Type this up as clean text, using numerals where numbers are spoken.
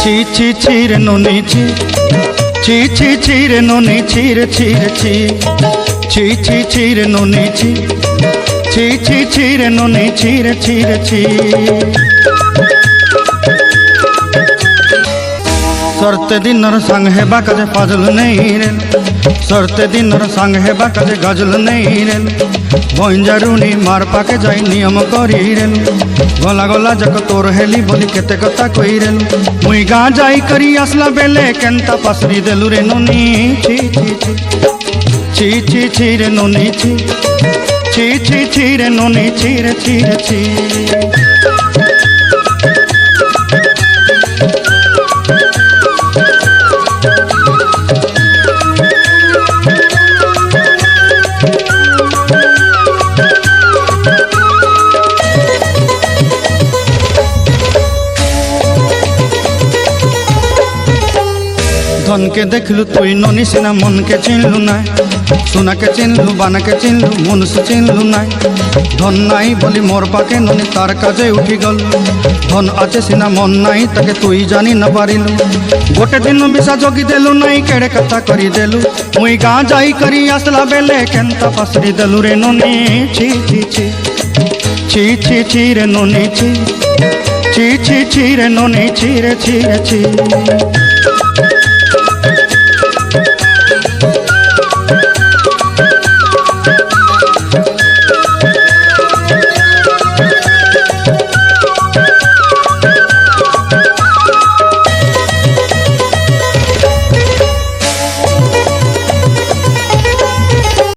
ছি ছি ছি রে ননি ছি ছি ছি ছি রে ননি ছি রে ছি রে ছি ছি ছি ছি রে ননি ছি ছি ছি ছি রে ননি ছি রে ছি রে ছি सरते दिनर संग हेबा काजे फाजल नहीं रेल सरते दिनर संग हेबा काजे गजल नहीं रेल बंजारुनी मार पाके जाई नियम करी रेल गला गला जक तोर हेली बोली केते कथा कई रेल मुई गा जाई करी असला बेले केंता पासरी देलु रे नोनी छी छी छी छी छी छी रे नोनी छी छी छी छी रे नोनी छी रे छी रे छी धन के देखलु तुई ननी सिना मन के चिन्हलु ना सोना के चिन्हलु बाना के चिन्हलु मन से चिन्हलु ना धन नाई बोली मोर पाके ननी तार काजे उठी गल धन आचे सिना मन नाई ताके तुई जानी न पारिलु गोटे दिन बिसा जोगी देलु नाई केड़े कथा करी देलु मुई गा जाई करी आसला बेले केंता पासरी देलु रे ननी छी छी छी छी छी छी रे ननी छी छी छी छी रे ननी छी रे छी रे छी